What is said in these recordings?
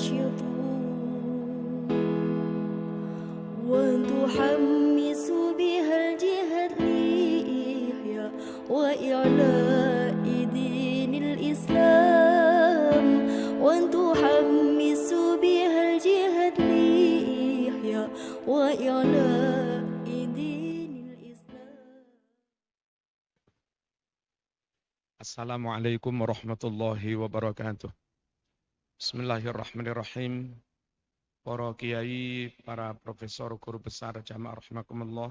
نشطون وتحمس بها الجهاد لإحياء وإعلاء دين الإسلام وتحمس بها الجهاد لإحياء وإعلاء دين الإسلام. Assalamualaikum warahmatullahi wabarakatuh. Bismillahirrahmanirrahim. Para kiai, para profesor, guru besar jamaah rahimakumullah.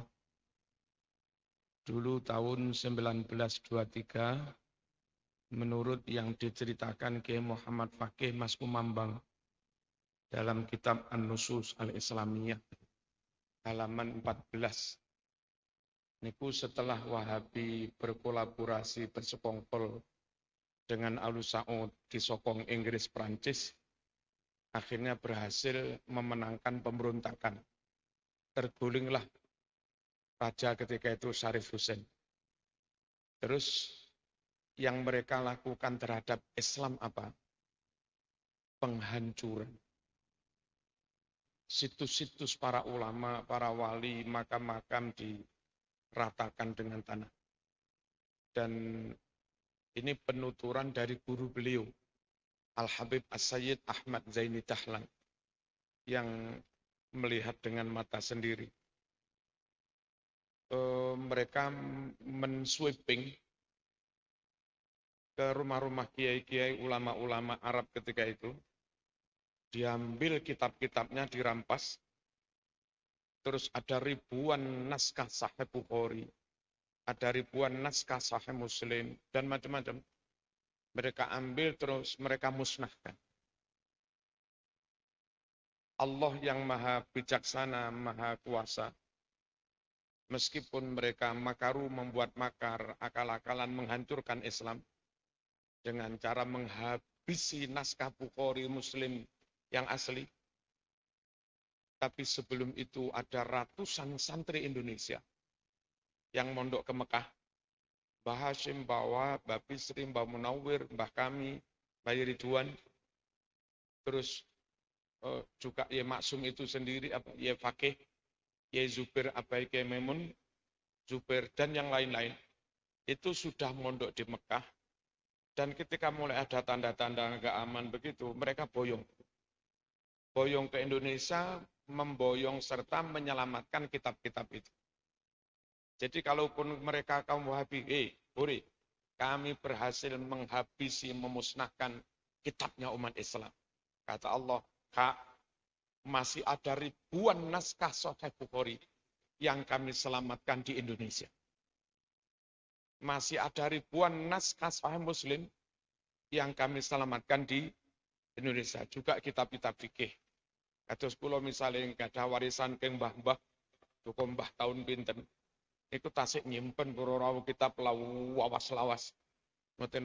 Dulu tahun 1923, menurut yang diceritakan Kiai Muhammad Fakih Mas Kumambang dalam kitab An-Nusus Al-Islamiyah, halaman 14. Niku setelah Wahabi berkolaborasi bersekongkol dengan Alu Saud di sokong Inggris Prancis, akhirnya berhasil memenangkan pemberontakan. Tergulinglah raja ketika itu Syarif Hussein. Terus yang mereka lakukan terhadap Islam apa? Penghancuran. Situs-situs para ulama, para wali, makam-makam diratakan dengan tanah. Dan ini penuturan dari guru beliau, Al-Habib As-Sayyid Ahmad Zaini Dahlan, yang melihat dengan mata sendiri. Mereka mensweeping ke rumah-rumah kiai-kiai, ulama-ulama Arab ketika itu, diambil kitab-kitabnya, dirampas, terus ada ribuan naskah Sahih Bukhari, ada ribuan naskah Sahih Muslim, dan macam-macam. Mereka ambil terus mereka musnahkan. Allah yang maha bijaksana, maha kuasa, meskipun mereka makaru membuat makar, akal-akalan menghancurkan Islam, dengan cara menghabisi naskah Bukhari Muslim yang asli. Tapi sebelum itu ada ratusan santri Indonesia yang mondok ke Mekah. Mbah Hashim, Mbah Bisri, Mbah Munawwir, Mbah kami, Mbah Ridwan, terus juga Ye Maksum itu sendiri, Ye Fakih, Ye Zubir, Abai Ke Memun, Zubir, dan yang lain-lain. Itu sudah mondok di Mekah, dan ketika mulai ada tanda-tanda nggak aman begitu, mereka boyong. Boyong ke Indonesia, memboyong serta menyelamatkan kitab-kitab itu. Jadi kalaupun mereka kaum Wahabi, Buri, kami berhasil menghabisi, memusnahkan kitabnya umat Islam. Kata Allah, Kak, masih ada ribuan naskah Sahih Bukhari yang kami selamatkan di Indonesia. Masih ada ribuan naskah Sahih Muslim yang kami selamatkan di Indonesia. Juga kitab-kitab fikih. Kados kula misalnya yang ada warisan ke mbah-mbah, cukup mbah tahun pinten. Itu tasik nyimpen pura-pura kitab lawas-lawas.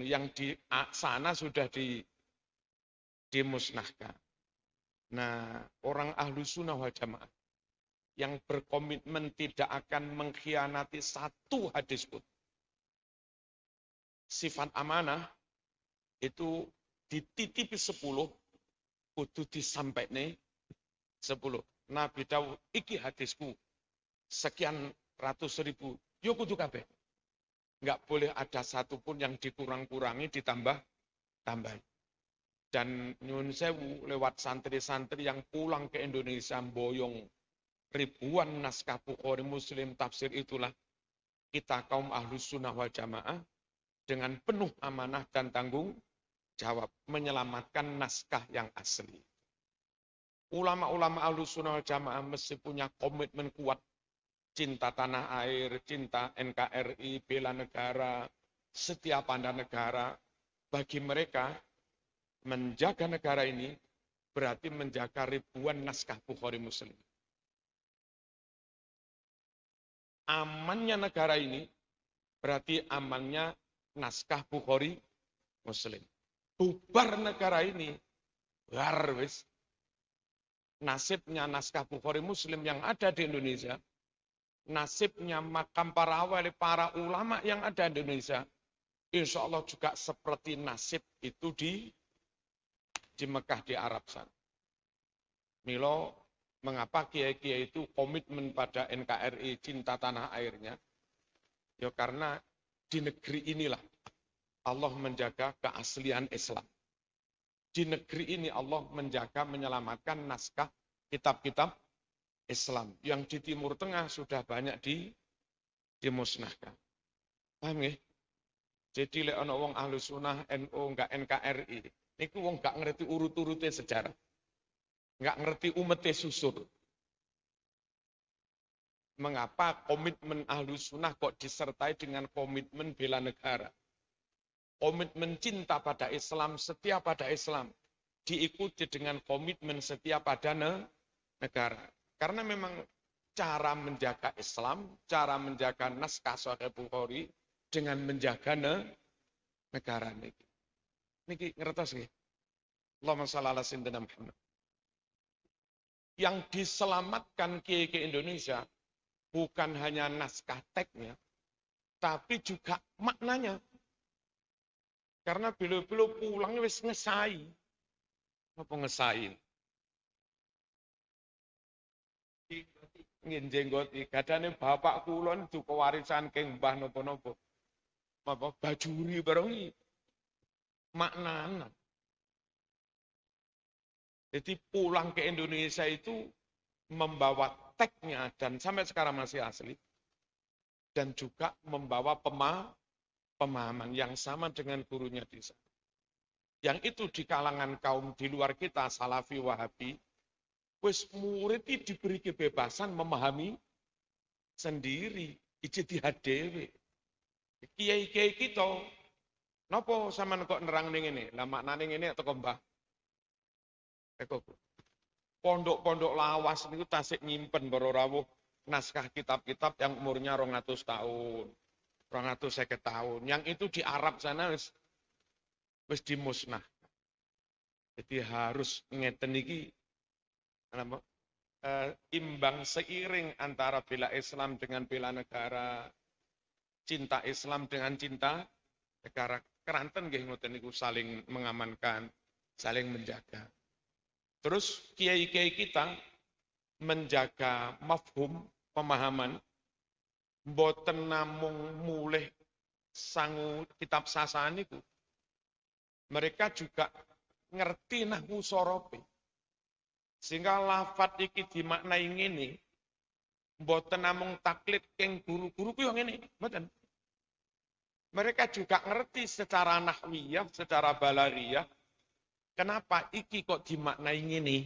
Yang di sana sudah dimusnahkan. Nah, orang ahlu sunnah wal jamaah yang berkomitmen tidak akan mengkhianati satu hadis pun. Sifat amanah itu dititipi 10, kudu disampaikan 10. Nabi dawuh, iki hadisku, sekian ratus ribu, yo kudu kabeh. Enggak boleh ada satupun yang dikurang-kurangi, ditambah-tambahin. Dan nyun sewu lewat santri-santri yang pulang ke Indonesia boyong ribuan naskah Bukhari Muslim tafsir, itulah kita kaum ahlus sunnah wal jamaah dengan penuh amanah dan tanggung jawab menyelamatkan naskah yang asli. Ulama-ulama ahlus sunnah wal jamaah mesti punya komitmen kuat, cinta tanah air, cinta NKRI, bela negara, setia pada negara. Bagi mereka, menjaga negara ini berarti menjaga ribuan naskah Bukhari Muslim. Amannya negara ini berarti amannya naskah Bukhari Muslim. Bubar negara ini, wis. Nasibnya naskah Bukhari Muslim yang ada di Indonesia, nasibnya makam para wali, para ulama yang ada di Indonesia, insya Allah juga seperti nasib itu di Mekah, di Arab sana. Milo, mengapa kiai-kiai itu komitmen pada NKRI, cinta tanah airnya? Ya karena di negeri inilah Allah menjaga keaslian Islam. Di negeri ini Allah menjaga, menyelamatkan naskah kitab-kitab Islam. Yang di Timur Tengah sudah banyak dimusnahkan. Paham ya? Jadi lek ana wong Ahlus Sunnah, NU, enggak NKRI, niku wong enggak ngerti urut-urute sejarah. Enggak ngerti umete susur. Mengapa komitmen Ahlus Sunnah kok disertai dengan komitmen bela negara? Komitmen cinta pada Islam, setia pada Islam, diikuti dengan komitmen setia pada negara. Karena memang cara menjaga Islam, cara menjaga naskah Sahih Bukhari dengan menjaga negara niki. Niki ngertos nggih? Allahumma shalli ala sayyidina Muhammad. Yang diselamatkan kiai Indonesia bukan hanya naskah teksnya, tapi juga maknanya. Karena beliau-beliau pulangnya wis ngesai. Apa ngesai? Njenggoti, gadane bapak kula duka warisan keng mbah napa-napa. Apa bajuri bareng iki. Maknana. Jadi pulang ke Indonesia itu membawa teksnya dan sampai sekarang masih asli. Dan juga membawa pemahaman yang sama dengan gurunya di sana. Yang itu di kalangan kaum di luar kita, Salafi, Wahabi, wis murid diberi kebebasan memahami sendiri, ijtihad dhewe. Kiai-kiai kita, napa sampean kok nerang ning ngene? Lah maknane ngene teko Mbah. Pondok-pondok lawas niku tasik nyimpen para rawuh naskah kitab-kitab yang umurnya 200 tahun. 250 tahun. Yang itu di Arab sana wis dimusnah. Jadi harus ngeten iki imbang seiring antara bela Islam dengan bela negara, cinta Islam dengan cinta negara. Keranten nggih ngoten niku saling mengamankan, saling menjaga. Terus kiai-kiai kita menjaga mafhum, pemahaman, mboten namung mulih sangu kitab sasani itu. Mereka juga ngerti nahwu sorope. Sehingga lafat iki dimaknai ngene, mboten namung taklid keng guru-guru ku yo ngene, mboten. Mereka juga ngerti secara nahwiyah, secara balariyah, kenapa iki kok dimaknai ngene.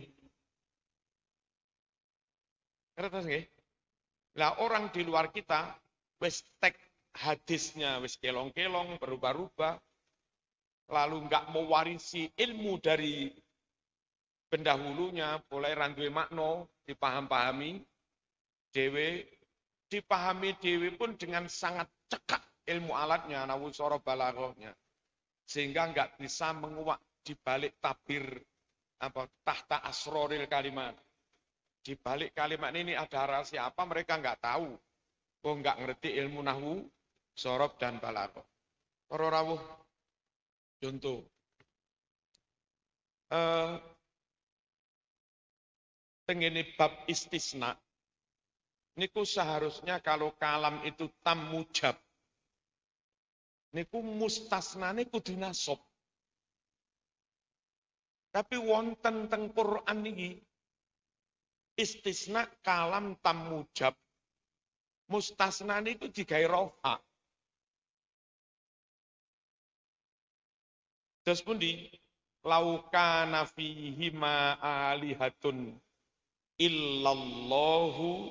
Ngertos nggih? Lah orang di luar kita wis tek hadisnya wis kelong-kelong, berubah-ubah, lalu enggak mewarisi ilmu dari pendahulunya, mulai randuwe makna, dipaham-pahami dewe, dipahami dewe pun dengan sangat cekak ilmu alatnya, nahwu sorof balaghahnya, sehingga enggak bisa menguak di balik tabir apa tahta asroril kalimat. Di balik kalimat ini ada rahasia apa mereka enggak tahu. Kok enggak ngerti ilmu nahwu, sorof dan balaghah. Para rawuh contoh tengene bab istisna niku seharusnya kalau kalam itu tam mujab niku mustasnane kudu nasab. Tapi wonten teng Quran niki istisna kalam tam mujab mustasna niku digawe rafa. Terus pundi laukana fihi ma alihatun illallahu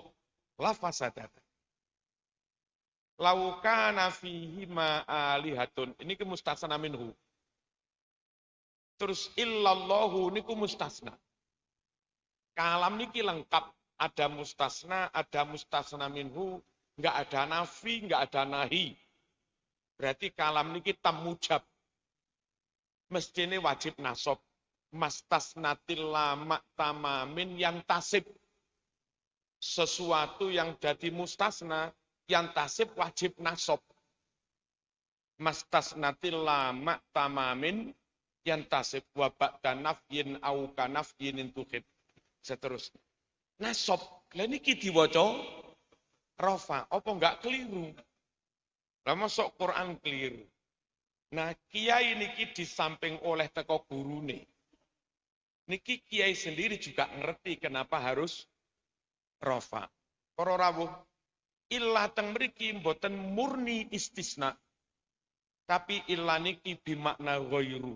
lafasadata. Laukana fihi ma alihatun. Ini ke mustasna minhu. Terus illallahu niku mustasna. Kalam niki lengkap. Ada mustasna minhu. Enggak ada nafi, enggak ada nahi. Berarti kalam niki tam mujab. Mestine wajib nasab. Mastasnatil lama tamamin yang tasib. Sesuatu yang jadi mustasna, yang tasib wajib nasab. Mastasnatil lama tamamin yang tasib wabak dan nafyin au kanafyin intuhib. seterusnya. Nasab, lah niki diwaca rafa, apa enggak keliru? Lah masuk Quran keliru. Nah, kiai niki di samping oleh teko gurune. Niki kiai sendiri juga ngerti kenapa harus rafa. Para rawuh, ilah teng mriki mboten murni istisna. Tapi ilah niki bimakna ghairu.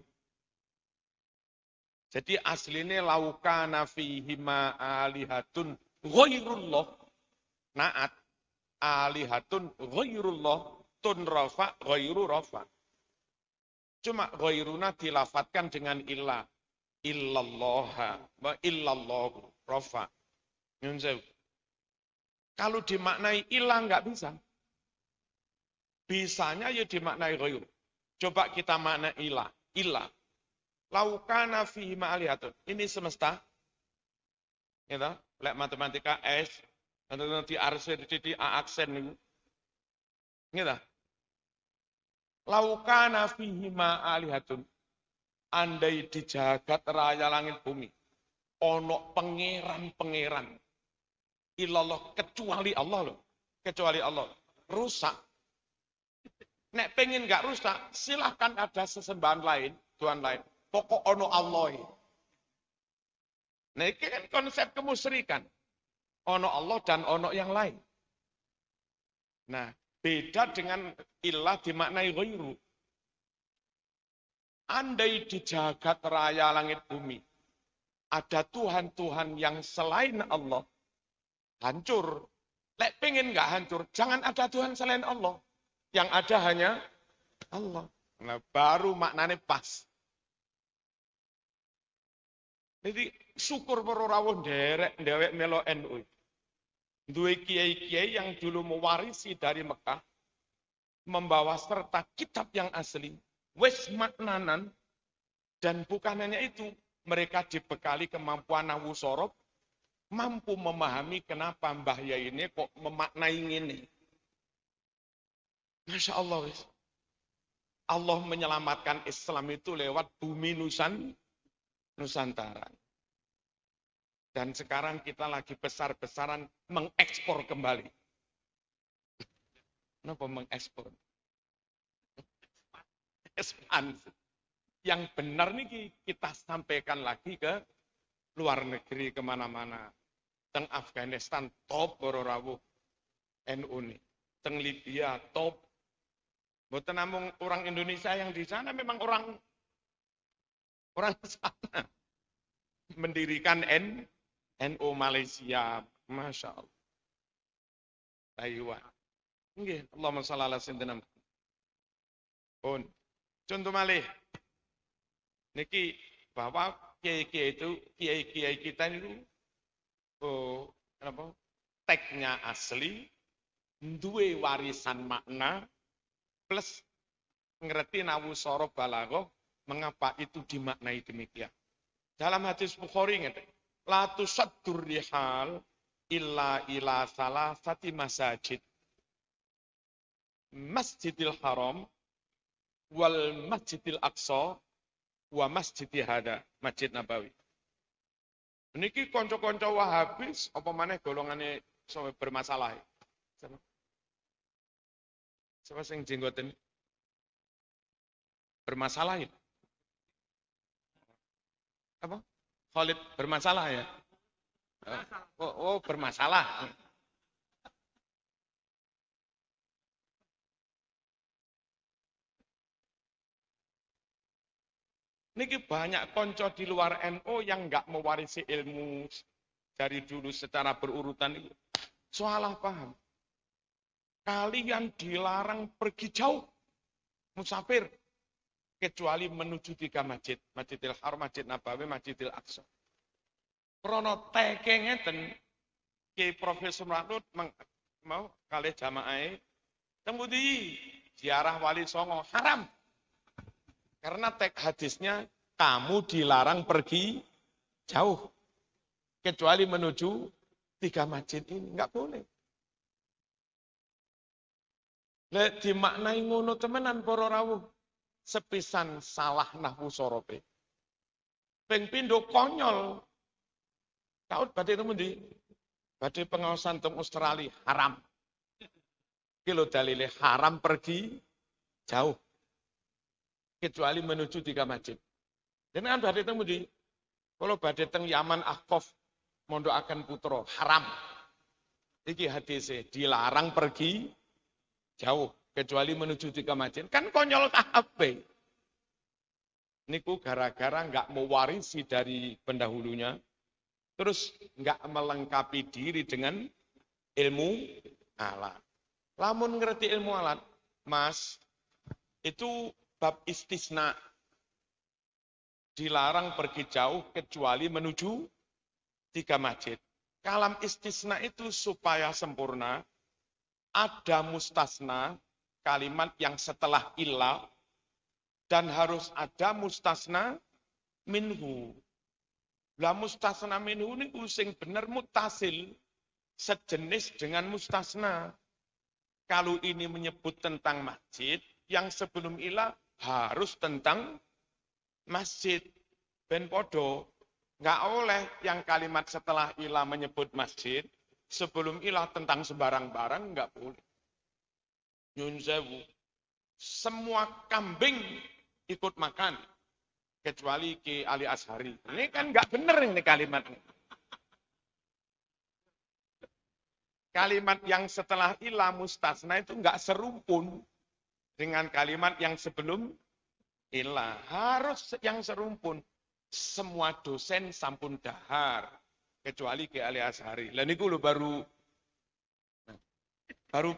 Jadi aslinya laukana fihima alihatun ghairullah. Naat alihatun ghairullah tun rafa ghairu rafa. Cuma ghairuna dilafatkan dengan illah. Illallah wa illallahu rafa. Kalau dimaknai ilah enggak bisa. Bisanya ya dimaknai ghairu. Coba kita makna ilah. Ilah. Laukana fihi ma'alihatun. Ini semesta. Gitu. Lek matematika S. Nanti di A aksen itu. Gitu. Laukana fihi ma'alihatun. Andai di jagat raya langit bumi. Ono pangeran-pangeran. Ilallah kecuali Allah loh. Kecuali Allah. Rusak. Nek pengen gak rusak, silahkan ada sesembahan lain, Tuhan lain. Pokok ono Allah. Nah ini kan konsep kemusyrikan. Ono Allah dan ono yang lain. Nah beda dengan ilah dimaknai ghairu. Andai di jagat raya langit bumi, ada Tuhan-Tuhan yang selain Allah, hancur. Lek pengen gak hancur, jangan ada Tuhan selain Allah. Yang ada hanya Allah. Nah, baru maknanya pas. Jadi syukur para rawuh nderek ndewek melo NU. Duwe kiai-kiai yang dulu mewarisi dari Mekah, membawa serta kitab yang asli, wis maknanan, dan bukan hanya itu, mereka dibekali kemampuan nahwu sorof, mampu memahami kenapa Mbah Yai ini kok memaknai ini. Masya Allah. Allah menyelamatkan Islam itu lewat bumi Nusantara. Dan sekarang kita lagi besar-besaran mengekspor kembali. Kenapa mengekspor? Ekspansi. Yang benar nih kita sampaikan lagi ke luar negeri kemana-mana. Teng Afghanistan top rawuh NU nih. Teng Libya top. Bukan namun orang Indonesia yang di sana memang orang sana. Mendirikan NU Malaysia. Masya Allah. Taiwan. Nggih, Allahumma shalli ala sayyidina Muhammad. Pun. Contoh malih. Niki bahwa kiai-kiai kita itu teknya asli, duwe warisan makna, plus ngerti nawu sorof balaghah, mengapa itu dimaknai demikian. Dalam hadis Bukhari ngene, la tusaddur rihal illa ila salasati masajid. Masjidil Haram wal Masjidil Aqsa wa Masjidil Hada, Masjid Nabawi. Niki kanca-kanca Wahabis apa maneh golongane bermasalah. Siapa sing jenggoten bermasalah itu? Apa? Khalid bermasalah ya? Oh bermasalah. Niki banyak konco di luar NU yang nggak mewarisi ilmu dari dulu secara berurutan itu. Salah paham. Kalian dilarang pergi jauh, musafir, kecuali menuju 3 masjid. Masjidil Haram, Masjid Nabawi, Masjidil Aqsa. Krono teke ngeten, Ki Profesor Ratut mau kali jamaah, temudi ziarah Wali Songo, haram. Karena teks hadisnya, kamu dilarang pergi jauh, kecuali menuju 3 masjid ini, nggak boleh. Lek dimaknai ngono temenan para rawuh. Sepisan salah nahwu sorofe. Ping pindho konyol. Tahu badhe temu ndi? Badhe pengawasan teng Australia haram. Kilo dalile haram pergi jauh kecuali menuju 3 masjid. Jenengan badhe temu ndi? Kalau badhe teng Yaman Ahqaf mondokaken putra haram. Iki hadise dilarang pergi jauh kecuali menuju 3 masjid. Kan konyol kabeh. Niku gara-gara enggak mewarisi dari pendahulunya, terus enggak melengkapi diri dengan ilmu alat. Lamun ngerti ilmu alat, Mas, itu bab istisna. Dilarang pergi jauh kecuali menuju 3 masjid. Kalam istisna itu supaya sempurna, ada mustasna, kalimat yang setelah illa, dan harus ada mustasna minhu. Lah mustasna minhu ini sing bener mutasil, sejenis dengan mustasna. Kalau ini menyebut tentang masjid, yang sebelum illa harus tentang masjid. Ben podo, nggak oleh yang kalimat setelah illa menyebut masjid, sebelum illa tentang sembarang barang, nggak boleh. Nyun sewu. Semua kambing ikut makan, kecuali Ki Ali Ashari. Ini kan nggak bener ini kalimatnya. Kalimat yang setelah illa mustasna itu nggak serumpun dengan kalimat yang sebelum illa. Harus yang serumpun. Semua dosen sampun dahar, kecuali Ki Ali Ashari. Lah niku lho baru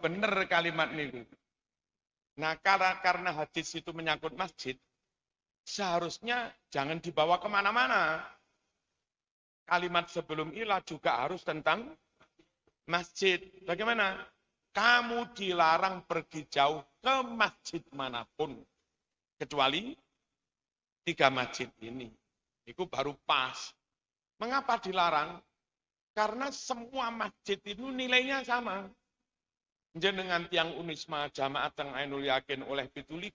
bener kalimat niku. Nah karena hadis itu menyangkut masjid, seharusnya jangan dibawa kemana-mana. Kalimat sebelum illa juga harus tentang masjid. Bagaimana? Kamu dilarang pergi jauh ke masjid manapun. Kecuali 3 masjid ini. Itu baru pas. Mengapa dilarang? Karena semua masjid itu nilainya sama. Jenengan tiang Unisma jamaah teng Ainul Yakin oleh 17.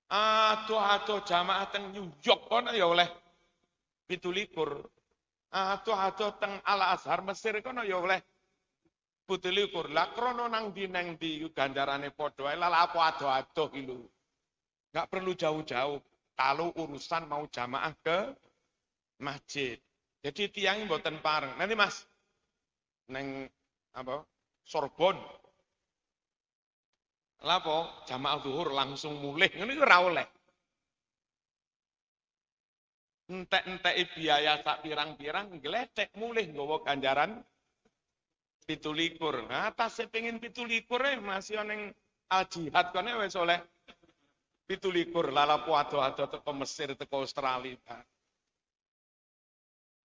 Atuh jamaah teng New York kono ya oleh 17. Atuh teng Al Azhar Mesir kono ya oleh 17. Lah krono nang di ganjarane padha ae lah apa ado-ado iki lho. Enggak perlu jauh-jauh kalau urusan mau jamaah ke masjid. Jadi tiang mboten pareng. Nanti Mas neng apa? Sorbon. Lapo jamaah zuhur langsung mulih ngene iki ora oleh. Entek-enteki biaya sak pirang-pirang gledek mulih nggawa ganjaran 17. Nah, tasih pengin 17 masih ning al jihad kene wis oleh 17 lalapo ado-ado teko Mesir teko Australia.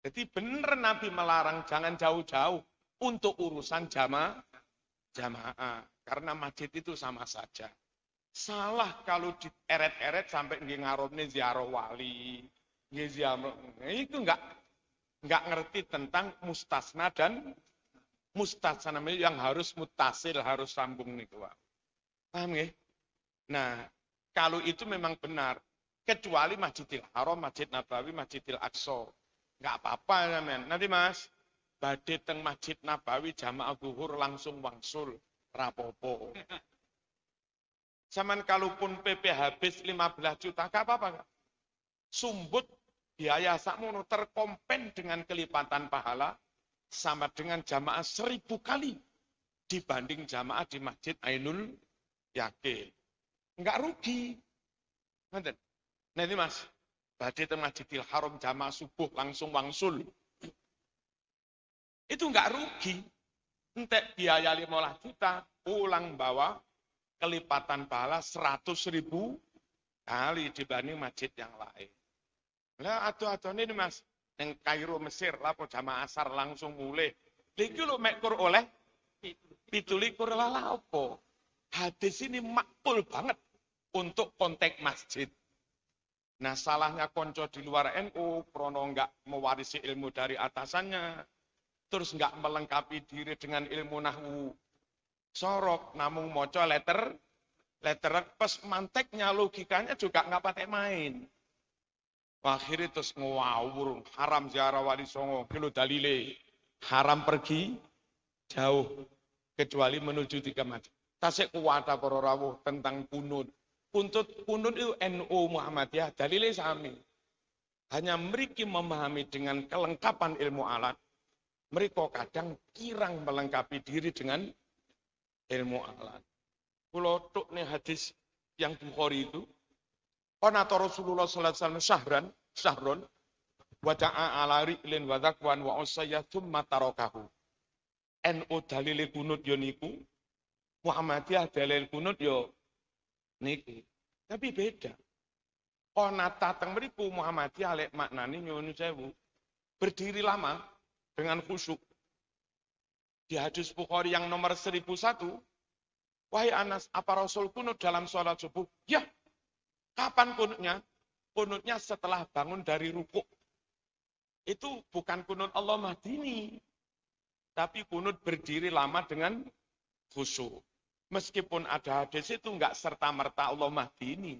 Jadi bener Nabi melarang jangan jauh-jauh untuk urusan jamaah. Karena masjid itu sama saja. Salah kalau dieret-eret sampai ngarepne ziarah wali. Itu enggak ngerti tentang mustasna dan mustasna yang harus mutasil, harus sambung niku. Paham nggih? Nah, kalau itu memang benar, kecuali Masjidil Haram, Masjid Nabawi, Masjidil Aqsa. Enggak apa-apa men. Nanti Mas, badhe teng Masjid Nabawi jamaah zuhur langsung wangsul rapopo. Zaman kalaupun PP habis 15 juta, enggak apa-apa. Sumbut biaya sakmono terkompen dengan kelipatan pahala sama dengan jamaah 1000 kali dibanding jamaah di Masjid Ainul Yakin. Enggak rugi. Nanti Mas, badhe teng Masjidil Haram jamaah subuh langsung wangsul. Itu enggak rugi. Entek biaya 15 juta, pulang bawa kelipatan pahala 100.000 kali dibanding masjid yang lain. Lah atuh-atuh ini Mas, yang Kairo Mesir, lapo jamaah asar langsung mulai. Iki lho mek kur oleh 17 lala apa? Hadis ini makbul banget untuk konteks masjid. Nah salahnya konco di luar NU, krono enggak mewarisi ilmu dari atasannya, terus enggak melengkapi diri dengan ilmu nahwu sorok, namun moco letter pas manteknya logikanya juga enggak pakai main. Akhirnya terus ngawur, haram ziarah wali songo, kilo dalile, haram pergi jauh, kecuali menuju 3 macam. Tasik kuwata para rawuh tentang kunut. Kunut itu NU Muhammadiyah, dalile sami. Hanya mereka memahami dengan kelengkapan ilmu alat, mereka kadang kirang melengkapi diri dengan ilmu alat. Kalau tuk nih hadis yang Bukhari itu, Qanata Rasulullah sallallahu alaihi wasallam syahron wa da'a ala ri'lin wa dzakwan wa usayya tsumma tarakahu. NU dalil kunut yo niku, Muhammadiyah dalil kunut yo niku. Tapi beda. Qanata teng mriku Muhammadiyah lek maknane nyuwun sewu, berdiri lama dengan khusyuk. Di hadis Bukhari yang nomor 1001, wahai Anas, apa Rasul kunut dalam sholat subuh? Ya. Kapan kunutnya? Kunutnya setelah bangun dari rukuk. Itu bukan kunut Allah Madini, tapi kunut berdiri lama dengan khusyuk. Meskipun ada hadis itu enggak serta-merta Allah Madini.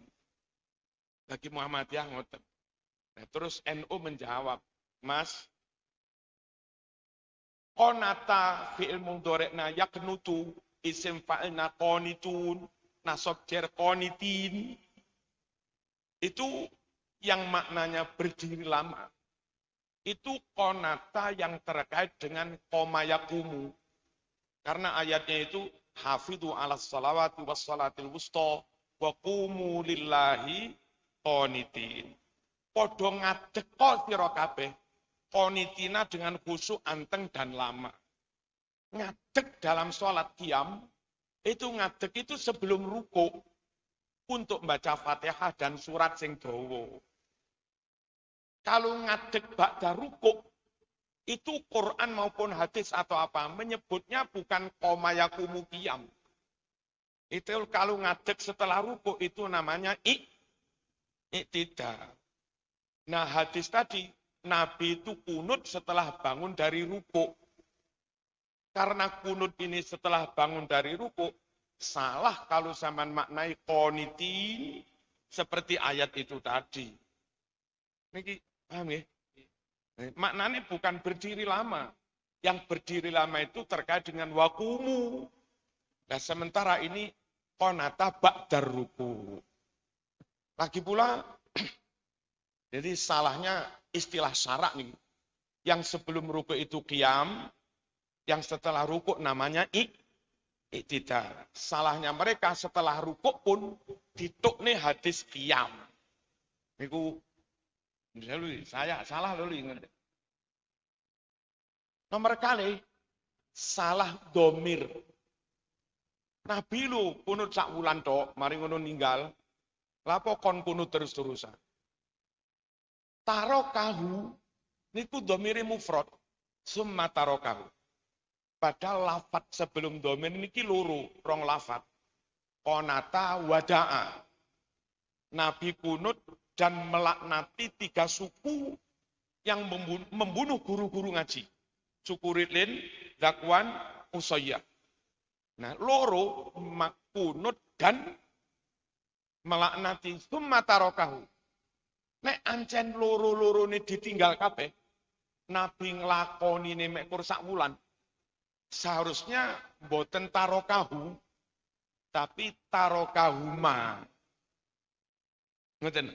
Bagi Muhammadiyah ngoten. Nah, terus NU menjawab, Mas, qanata fi'il mudhari'na yaknutu isim fa'ilna qanitun nasab jar qanitin. Itu yang maknanya berdiri lama. Itu konata yang terkait dengan koma yakumu. Karena ayatnya itu hafidhu ala salawati was salatil wusta wa qumu lillahi qanitin. Padha ngadeka sira kabeh qanitina dengan khusyuk anteng dan lama. Ngadeg dalam salat qiyam itu ngadeg itu sebelum rukuk. Untuk membaca Fatihah dan surat sing dawa. Kalau ngadeg ba'da rukuk, itu Quran maupun hadis atau apa, menyebutnya bukan koma yakumu qiyam. Itu kalau ngadeg setelah rukuk, itu namanya iktidal. Nah hadis tadi, Nabi itu kunut setelah bangun dari rukuk. Karena kunut ini setelah bangun dari rukuk, salah kalau zaman maknai qanitin seperti ayat itu tadi. Niki paham ya? Maknanya bukan berdiri lama. Yang berdiri lama itu terkait dengan wakumu. Nah sementara ini qanata ba'dar ruku. Lagi pula, jadi salahnya istilah syarak nih. Yang sebelum ruku itu qiyam, yang setelah ruku namanya iktidal. Salahnya mereka setelah rukuk pun ditukne hadis qiyam. Niku saya salah lho ingat. Nomor kali salah domir. Nabi lu kunut sak wulan tok, mari ngono ninggal. Lapo kon kunut terus-terusan. Tarokahu niku domire mufrad. Summa tarokahu. Padahal lafat sebelum domir niki loro, rong lafat. Qanata wada'a. Nabi kunut dan melaknati 3 suku yang membunuh guru-guru ngaji. Suku Ridlin, Zakwan, Usayyah. Nah, loro kunut dan melaknati summa tarokahu. Nek ancen loro-loro ini ditinggal kabeh, Nabi nglakoni mek kur sak wulan. Seharusnya boten tarokahu, tapi tarokahuma. Ngeten.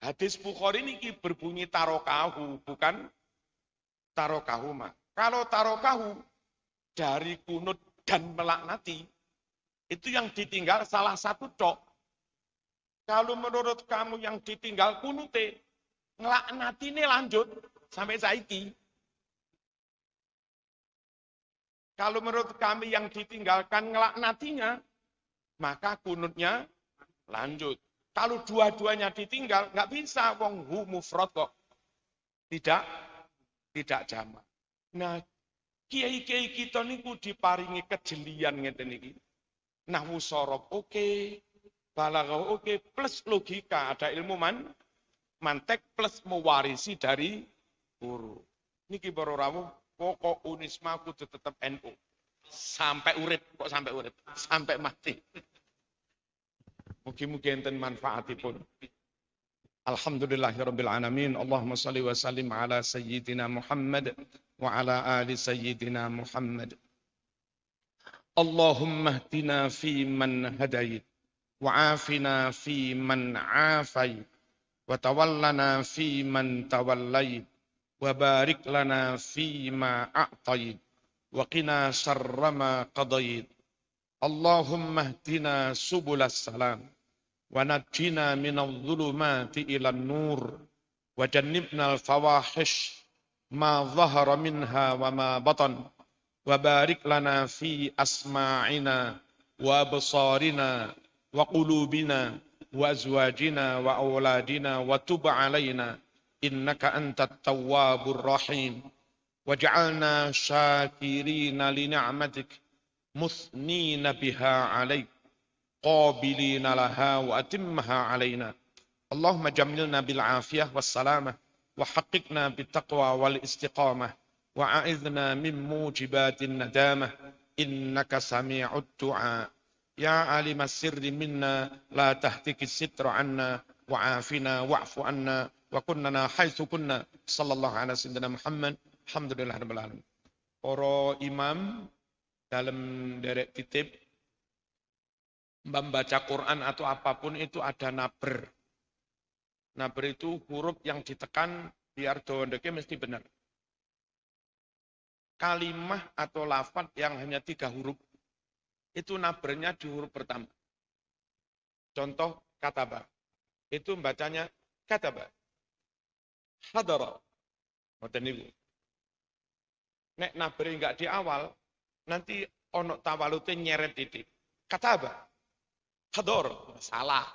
Hadis Bukhari ini berbunyi tarokahu, bukan tarokahuma. Kalau tarokahu dari kunut dan melaknati, itu yang ditinggal salah satu tok. Kalau menurut kamu yang ditinggal kunute, ngelaknati ini lanjut sampai saiki. Kalau menurut kami yang ditinggalkan ngelaknatinya, maka kunutnya lanjut. Kalau dua-duanya ditinggal, nggak bisa, wong hu mufrad kok. Tidak jamak. Nah, kiai-kiai kita niku diparingi kejelian ngeten niki. Nahwu sorob oke, balaghah oke, plus logika, ada ilmu mantek plus mewarisi dari guru. Niki baru rawuh. Pokok Unisma kudu tetap NU. Sampai urip, kok sampai urip? Sampai mati. Mugi-mugi enten manfaatipun. Alhamdulillahirabbil alamin. Allahumma shalli wa sallim ala sayyidina Muhammad wa ala ali sayyidina Muhammad. Allahumma hdina fi man hadait wa afina fi man afait wa tawallana fi man tawallait wa barik lana fi ma a'tait wa qina syarra ma qadait. Allahumma hdina subulas salam wa najjina minadh dhulumati ilan nur wa jannibna al-fawahish ma dhahara minha wa ma batan wa barik lana fi asma'ina wa absarina wa qulubina wa azwajina wa auladina wa tub alaina innaka antat tawwabur rahim waj'alna syakirina li ni'matik musnina biha alaik qabilina laha wa atimmaha alaina. Allahumma jamilna bil afiyah was salamah wa haqiqna bit taqwa wal istiqamah wa a'idhna min mujibatin nadamah innaka sami'ud du'a ya alimas sirri minna la tahtikis sitra anna wa afina wa'fu anna wa kunnana haitsu kunna sallallahu ala sayyidina Muhammad. Alhamdulillah rabbil alamin. Para imam dalam derek titip membaca Quran atau apapun itu ada naber. Naber itu huruf yang ditekan biar dondeke mesti benar. Kalimah atau lafaz yang hanya 3 huruf, itu nabernya di huruf pertama. Contoh kataba, itu bacanya kataba. Hadara, ngoten niku. Nek naberi enggak di awal, nanti ono tawalute nyeret titik. Kataba, hadar, salah.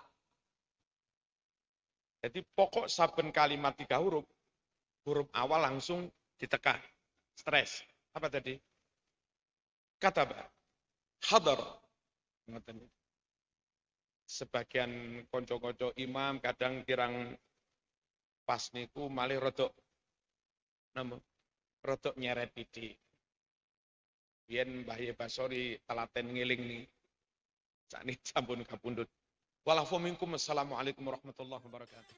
Jadi pokok saben kalimat 3 huruf, huruf awal langsung ditekan. Stres. Apa tadi? Kataba, hadar. Sebagian konco-konco imam kadang kirang pas niku malih rodok nyeret titik. Yen Mbah Ye Basori telaten ngiling nih. Sakniki sampun kapundhut. Walafu minkum. Assalamualaikum warahmatullahi wabarakatuh.